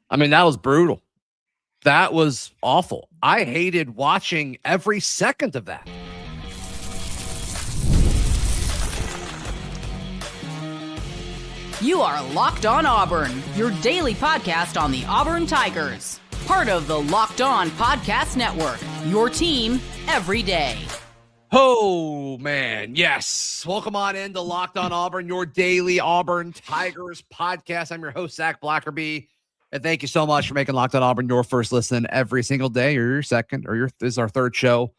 I mean, that was brutal. That was awful. I hated watching every second of that. You are Locked On Auburn, your daily podcast on the Auburn Tigers. Part of the Locked On Podcast Network, your team every day. Oh, man. Yes. Welcome on into Locked On Auburn, your daily Auburn Tigers podcast. I'm your host, Zac Blackerby. And thank you so much for making Locked On Auburn your first listen every single day, or your second, or this is our third show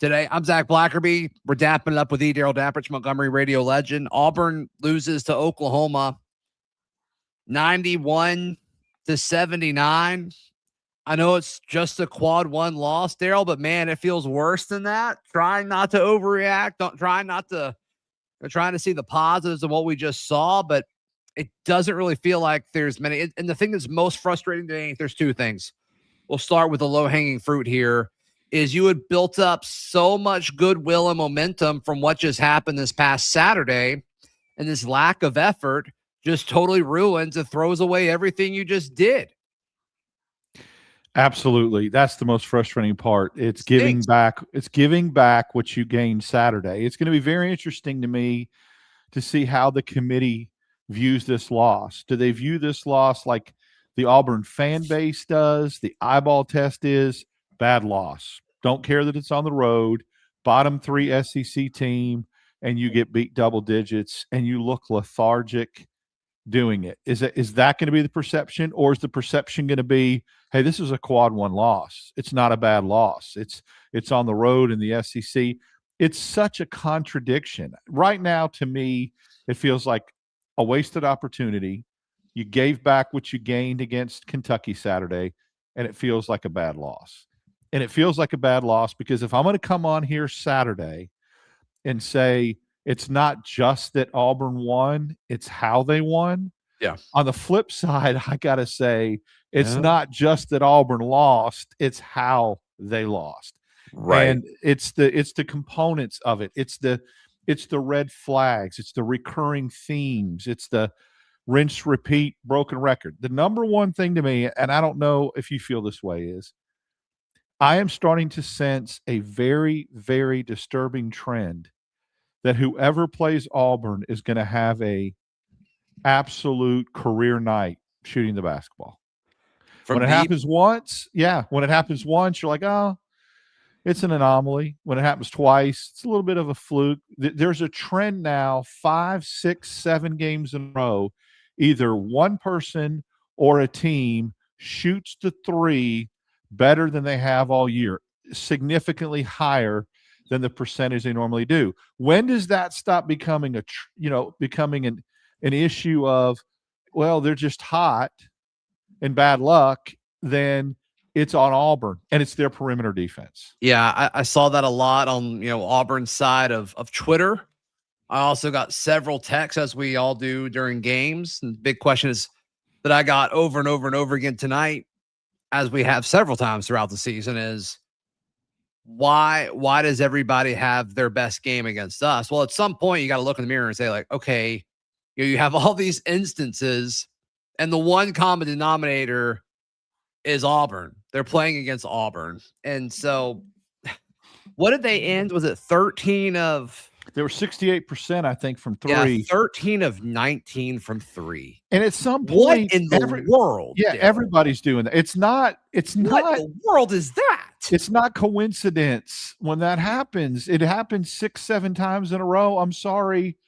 today. I'm Zac Blackerby. We're dapping it up with Darrell Dapprich, Montgomery radio legend. Auburn loses to Oklahoma 91-79. I know it's just a quad one loss, Darrell, but man, it feels worse than that. Trying not to overreact, trying to see the positives of what we just saw, but it doesn't really feel like there's many. And the thing that's most frustrating to me, there's two things. We'll start with the low-hanging fruit here, is you had built up so much goodwill and momentum from what just happened this past Saturday, and this lack of effort just totally ruins and throws away everything you just did. Absolutely. That's the most frustrating part. It's giving back. It's giving back what you gained Saturday. It's going to be very interesting to me to see how the committee views this loss. Do they view this loss like the Auburn fan base does? The eyeball test is bad loss. Don't care that it's on the road, bottom 3 SEC team, and you get beat double digits and you look lethargic doing it. Is that going to be the perception, or is the perception going to be, hey, this is a quad one loss? It's not a bad loss. It's on the road in the SEC. It's such a contradiction. Right now, to me, it feels like a wasted opportunity. You gave back what you gained against Kentucky Saturday, and it feels like a bad loss. And it feels like a bad loss because if I'm going to come on here Saturday and say it's not just that Auburn won, it's how they won. Yeah. On the flip side, I got to say it's not just that Auburn lost, it's how they lost. Right. And it's the components of it. It's the red flags, it's the recurring themes, it's the rinse, repeat, broken record. The number one thing to me, and I don't know if you feel this way, is I am starting to sense a very, very disturbing trend that whoever plays Auburn is going to have a absolute career night shooting the basketball. When it happens once, you're like, oh, it's an anomaly. When it happens twice, it's a little bit of a fluke. There's a trend now, 5, 6, 7 games in a row, either one person or a team shoots the three better than they have all year, significantly higher than the percentage they normally do. When does that stop becoming an issue of, well, they're just hot and bad luck? Then it's on Auburn and it's their perimeter defense. Yeah, I saw that a lot on Auburn's side of Twitter. I also got several texts, as we all do during games. And the big question is that I got over and over and over again tonight, as we have several times throughout the season, is why does everybody have their best game against us? Well, at some point you got to look in the mirror and say, like, okay, you have all these instances and the one common denominator is Auburn. They're playing against Auburn. And so what did they end? Was it 13 of... They were 68%, I think, from three. Yeah, 13 of 19 from three. And at some point, what in the world? Yeah, everybody's doing that. It's not. What in the world is that? It's not coincidence when that happens. It happens 6, 7 times in a row. I'm sorry.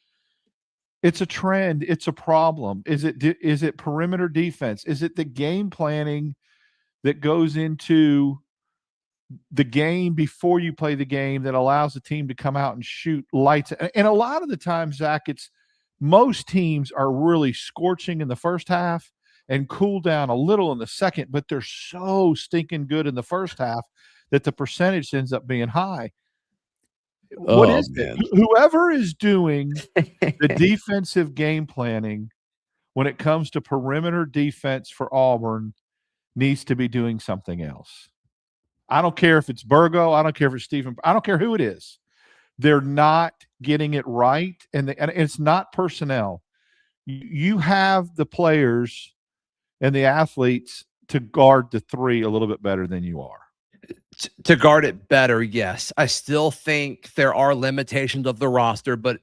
It's a trend. It's a problem. Is it perimeter defense? Is it the game planning that goes into the game before you play the game that allows the team to come out and shoot lights? And a lot of the time, Zach, most teams are really scorching in the first half and cool down a little in the second, but they're so stinking good in the first half that the percentage ends up being high. What is it? Whoever is doing the defensive game planning when it comes to perimeter defense for Auburn needs to be doing something else. I don't care if it's Burgo. I don't care if it's Stephen. I don't care who it is. They're not getting it right, and it's not personnel. You have the players and the athletes to guard the three a little bit better than you are. To guard it better, yes. I still think there are limitations of the roster, but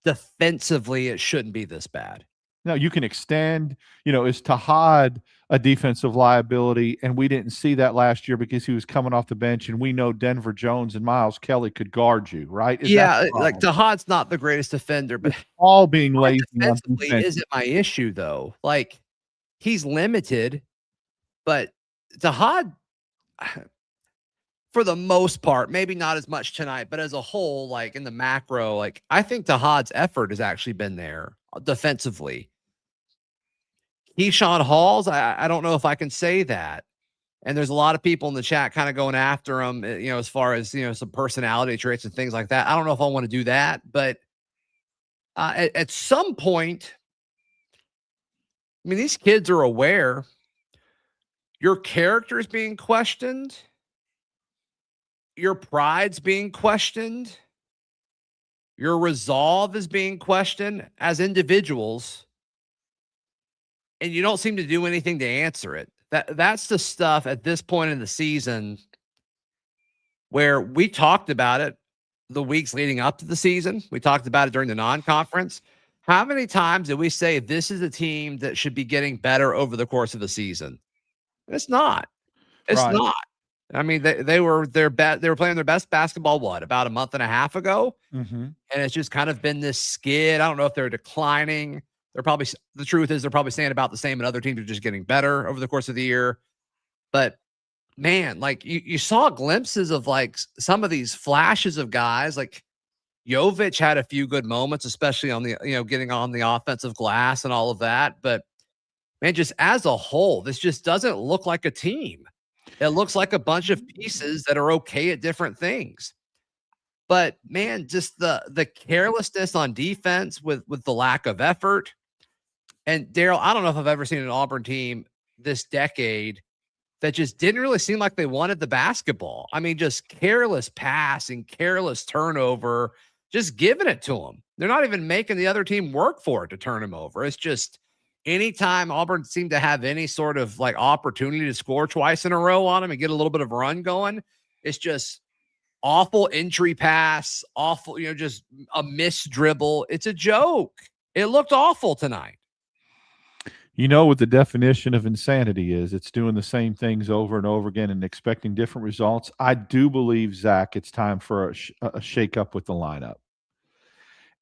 defensively, it shouldn't be this bad. Now, you can extend, is Tahad a defensive liability? And we didn't see that last year because he was coming off the bench, and we know Denver Jones and Miles Kelly could guard you, right? Like Tahad's not the greatest defender, but it's all being lazy. Defensively isn't my issue, though. Like, he's limited, but Tahad, for the most part, maybe not as much tonight, but as a whole, like in the macro, like I think Tahad's effort has actually been there defensively. Keyshawn Hall's, I don't know if I can say that. And there's a lot of people in the chat kind of going after him, as far as, some personality traits and things like that. I don't know if I want to do that, but at some point, I mean, these kids are aware your character is being questioned. Your pride's being questioned. Your resolve is being questioned as individuals. And you don't seem to do anything to answer it. That's the stuff at this point in the season where we talked about it the weeks leading up to the season. We talked about it during the non-conference. How many times did we say this is a team that should be getting better over the course of the season? It's not. It's not. I mean, they were playing their best basketball, about a month and a half ago. Mm-hmm. And it's just kind of been this skid. I don't know if they're declining. The truth is they're probably staying about the same, and other teams are just getting better over the course of the year. But man, like you saw glimpses of like some of these flashes of guys. Like Jovic had a few good moments, especially on the, getting on the offensive glass and all of that. But man, just as a whole, this just doesn't look like a team. It looks like a bunch of pieces that are okay at different things. But man, just the carelessness on defense with the lack of effort. And Darrell, I don't know if I've ever seen an Auburn team this decade that just didn't really seem like they wanted the basketball. I mean, just careless passing, careless turnover, just giving it to them. They're not even making the other team work for it to turn them over. It's just anytime Auburn seemed to have any sort of like opportunity to score twice in a row on them and get a little bit of a run going, it's just awful entry pass, awful, just a missed dribble. It's a joke. It looked awful tonight. You know what the definition of insanity is? It's doing the same things over and over again and expecting different results. I do believe, Zach, it's time for a shake-up with the lineup.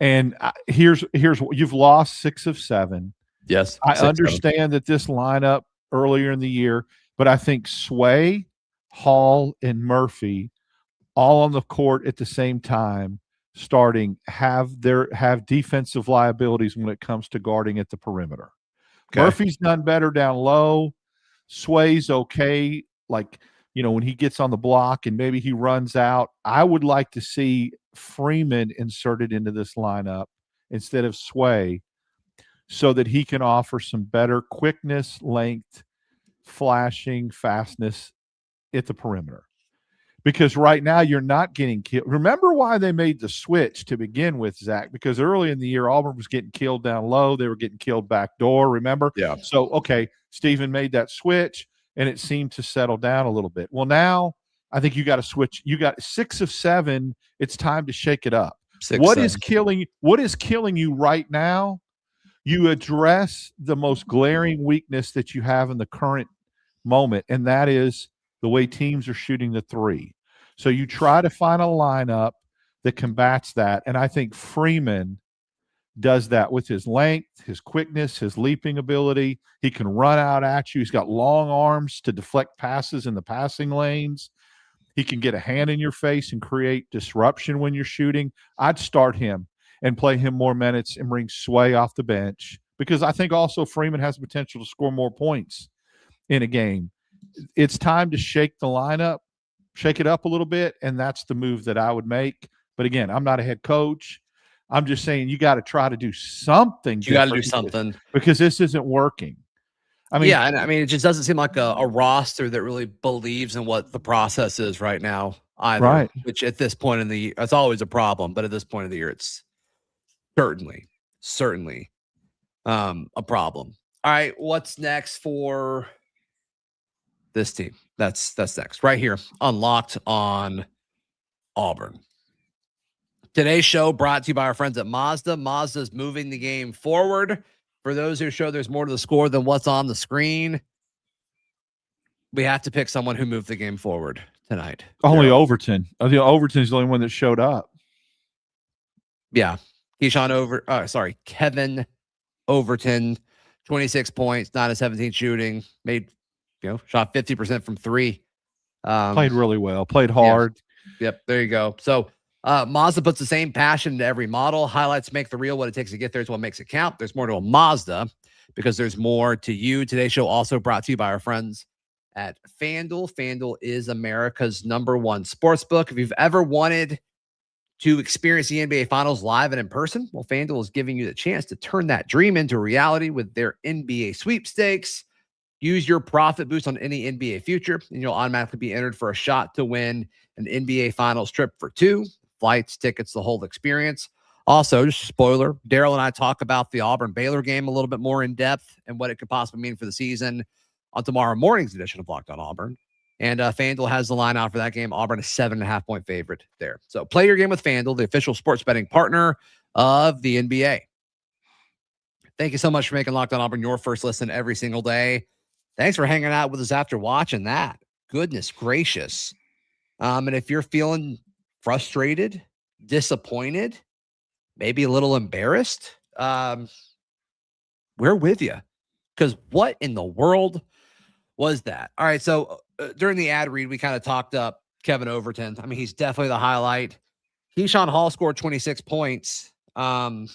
And here's what you've lost 6 of 7. Yes. I understand that this lineup earlier in the year, but I think Sway, Hall, and Murphy all on the court at the same time starting have defensive liabilities when it comes to guarding at the perimeter. Okay. Murphy's done better down low. Sway's okay. Like, when he gets on the block and maybe he runs out, I would like to see Freeman inserted into this lineup instead of Sway so that he can offer some better quickness, length, flashing, fastness at the perimeter. Because right now you're not getting killed. Remember why they made the switch to begin with, Zach? Because early in the year, Auburn was getting killed down low. They were getting killed back door, remember? Yeah. So, okay, Stephen made that switch, and it seemed to settle down a little bit. Well, now I think you got to switch. You got 6 of 7. It's time to shake it up. What is killing you right now? You address the most glaring weakness that you have in the current moment, and that is the way teams are shooting the three. So you try to find a lineup that combats that, and I think Freeman does that with his length, his quickness, his leaping ability. He can run out at you. He's got long arms to deflect passes in the passing lanes. He can get a hand in your face and create disruption when you're shooting. I'd start him and play him more minutes and bring Sway off the bench because I think also Freeman has the potential to score more points in a game. It's time to shake the lineup, shake it up a little bit, and that's the move that I would make. But again, I'm not a head coach. I'm just saying you got to try to do something. You got to do something because this isn't working. I mean, yeah, and I mean, it just doesn't seem like a roster that really believes in what the process is right now either. Right. Which at this point in the year, it's always a problem, but at this point of the year, it's certainly a problem. All right, what's next for this team? That's next right here on Locked On Auburn. Today's show brought to you by our friends at Mazda. Mazda's moving the game forward. For those who show there's more to the score than what's on the screen, we have to pick someone who moved the game forward tonight. Only Overton. Overton's the only one that showed up. Yeah. Kevin Overton, 26 points, 9 of 17 shooting, shot 50% from three. Played really well, played hard. Yeah. Yep. There you go. So Mazda puts the same passion into every model. Highlights make the real. What it takes to get there is what makes it count. There's more to a Mazda because there's more to you. Today's show also brought to you by our friends at FanDuel. FanDuel is America's #1 sportsbook. If you've ever wanted to experience the NBA Finals live and in person, well, FanDuel is giving you the chance to turn that dream into reality with their NBA sweepstakes. Use your profit boost on any NBA future, and you'll automatically be entered for a shot to win an NBA Finals trip for two. Flights, tickets, the whole experience. Also, just a spoiler, Darrell and I talk about the Auburn-Baylor game a little bit more in depth and what it could possibly mean for the season on tomorrow morning's edition of Locked On Auburn. And FanDuel has the line out for that game. Auburn is 7.5-point favorite there. So play your game with FanDuel, the official sports betting partner of the NBA. Thank you so much for making Locked On Auburn your first listen every single day. Thanks for hanging out with us after watching that. Goodness gracious. And if you're feeling frustrated, disappointed, maybe a little embarrassed, we're with you. Because what in the world was that? All right, so during the ad read, we kind of talked up Kevin Overton. I mean, he's definitely the highlight. Keyshawn Hall scored 26 points and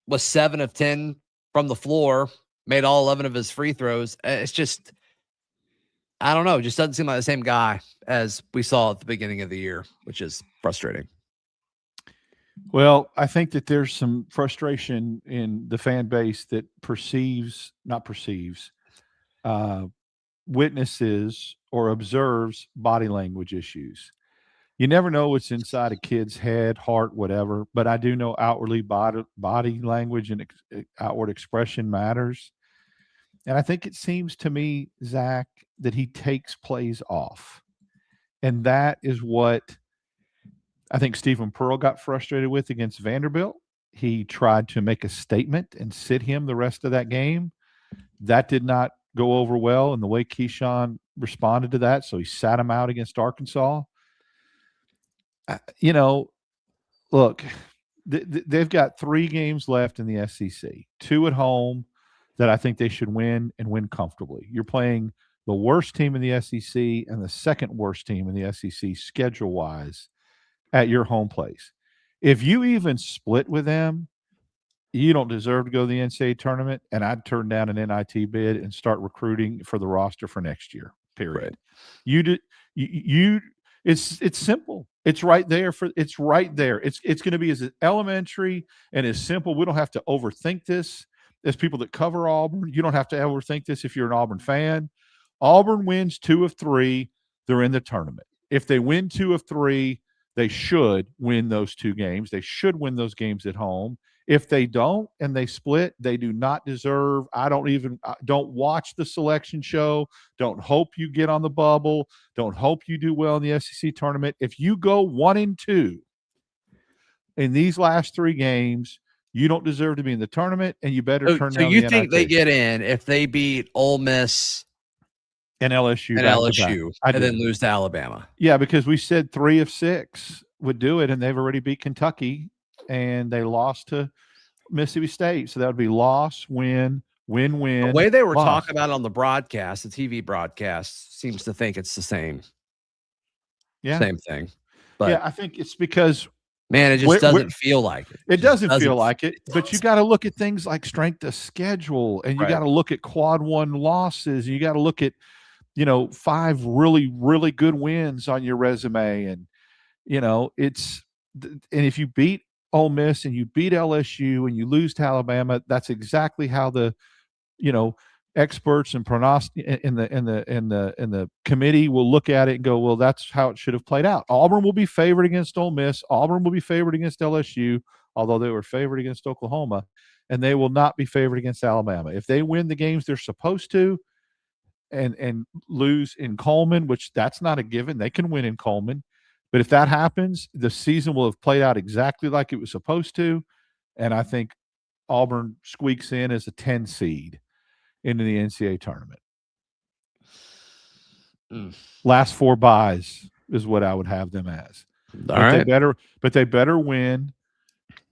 was 7 of 10 from the floor, made all 11 of his free throws. It's just, I don't know, just doesn't seem like the same guy as we saw at the beginning of the year, which is frustrating. Well, I think that there's some frustration in the fan base that witnesses or observes body language issues. You never know what's inside a kid's head, heart, whatever, but I do know outwardly body language and outward expression matters. And I think it seems to me, Zach, that he takes plays off. And that is what I think Stephen Pearl got frustrated with against Vanderbilt. He tried to make a statement and sit him the rest of that game. That did not go over well, and the way Keyshawn responded to that, so he sat him out against Arkansas. Look, they've got 3 games left in the SEC, 2 at home that I think they should win and win comfortably. You're playing the worst team in the SEC and the second worst team in the SEC schedule-wise at your home place. If you even split with them, you don't deserve to go to the NCAA tournament, and I'd turn down an NIT bid and start recruiting for the roster for next year, period. Right. It's simple. It's right there. It's right there. It's going to be as elementary and as simple. We don't have to overthink this as people that cover Auburn. You don't have to overthink this if you're an Auburn fan. Auburn wins 2 of 3, they're in the tournament. If they win 2 of 3, they should win those 2 games. They should win those games at home. If they don't and they split, they do not deserve. Don't watch the selection show. Don't hope you get on the bubble. Don't hope you do well in the SEC tournament. If you go 1-2 in these last 3 games, you don't deserve to be in the tournament, and you better turn down the NIT. So you think they get in if they beat Ole Miss and LSU and then lose to Alabama? Yeah, because we said 3 of 6 would do it, and they've already beat Kentucky, and they lost to Mississippi State. So that would be loss, win, win-win. The way they were talking about it on the broadcast, the TV broadcast, seems to think it's the same. Yeah. Same thing. But yeah, I think it's because man, it just doesn't feel like it. It doesn't feel like it, but you got to look at things like strength of schedule, and you got to look at quad 1 losses, and you got to look at 5 really, really good wins on your resume. And, and if you beat Ole Miss and you beat LSU and you lose to Alabama, that's exactly how the, experts and in the committee will look at it and go, well, that's how it should have played out. Auburn will be favored against Ole Miss. Auburn will be favored against LSU, although they were favored against Oklahoma. and they will not be favored against Alabama. If they win the games they're supposed to and lose in Coleman, which that's not a given, they can win in Coleman. But if that happens, the season will have played out exactly like it was supposed to, and I think Auburn squeaks in as a 10 seed into the NCAA tournament. Last 4 buys is what I would have them as. They better win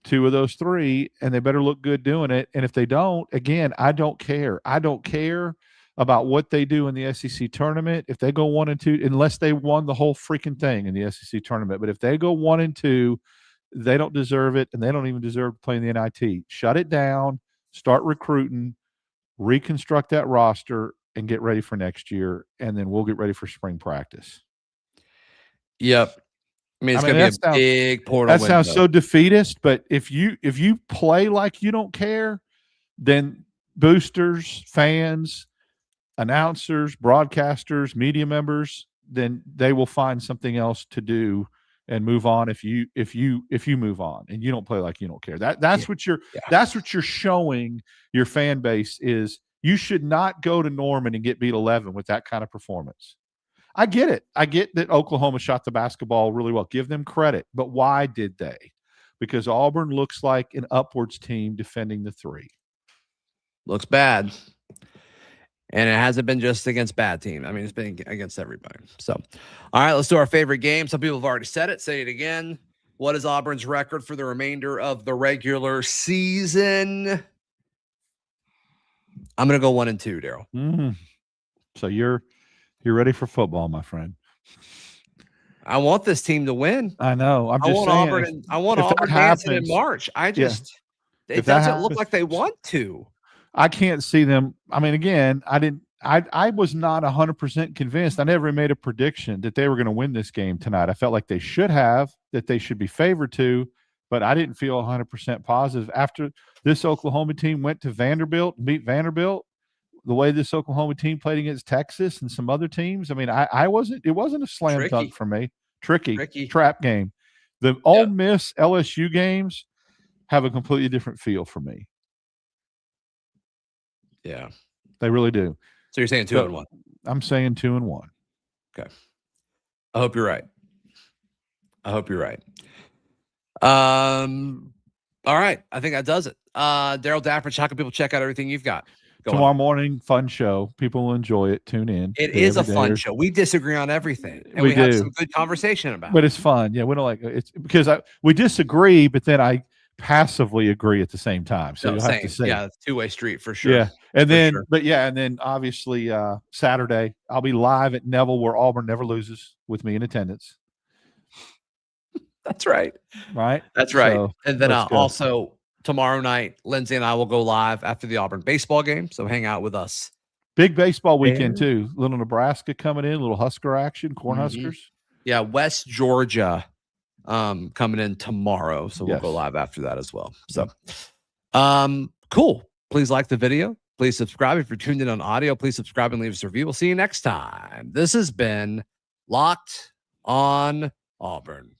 2 of those 3, and they better look good doing it. And if they don't, again, I don't care. I don't care about what they do in the SEC tournament. If they go 1-2, unless they won the whole freaking thing in the SEC tournament, but if they go 1-2, they don't deserve it, and they don't even deserve to play in the NIT. Shut it down, start recruiting, reconstruct that roster, and get ready for next year, and then we'll get ready for spring practice. Yep. I mean, it's going to be a big portal. That sounds so defeatist, but if you play like you don't care, then boosters, fans, announcers, broadcasters, media members, then they will find something else to do and move on. If you move on and you don't play like you don't care, that's what you're showing your fan base is. You should not go to Norman and get beat 11 with that kind of performance. I get it. I get that Oklahoma shot the basketball really well. Give them credit. But why did they? Because Auburn looks like an upwards team defending the 3. Looks bad. And it hasn't been just against bad teams. I mean, it's been against everybody. So, all right, let's do our favorite game. Some people have already said it. Say it again. What is Auburn's record for the remainder of the regular season? I'm going to go 1-2, Darrell. So you're ready for football, my friend. I want this team to win. I know. I want Auburn dancing in March. It doesn't look like they want to. I can't see them. I mean, again, I was not 100% convinced. I never made a prediction that they were going to win this game tonight. I felt like they should have, that they should be favored to, but I didn't feel 100% positive. After this Oklahoma team went to Vanderbilt and beat Vanderbilt, the way this Oklahoma team played against Texas and some other teams, I mean, it wasn't a slam dunk for me. Tricky trap game. The Ole Miss LSU games have a completely different feel for me. Yeah. They really do. So you're saying 2-1? I'm saying 2-1. Okay. I hope you're right. All right. I think that does it. Darrell Dapprich, how can people check out everything you've got? Tomorrow morning, fun show. People will enjoy it. Tune in. It is a fun show. We disagree on everything, and we have some good conversation about it. But it's fun. Yeah, we don't like it's because we disagree, but then I passively agree at the same time. So you'll have to say, it's a two-way street for sure. Yeah, and then obviously Saturday I'll be live at Neville, where Auburn never loses, with me in attendance. That's right. Right. That's right. So, and then also tomorrow night, Lindsay and I will go live after the Auburn baseball game. So hang out with us. Big baseball weekend too. Little Nebraska coming in, little Husker action, Cornhuskers. Yeah, West Georgia coming in tomorrow. So we'll go live after that as well. So cool. Please like the video. Please subscribe. If you're tuned in on audio, please subscribe and leave us a review. We'll see you next time. This has been Locked On Auburn.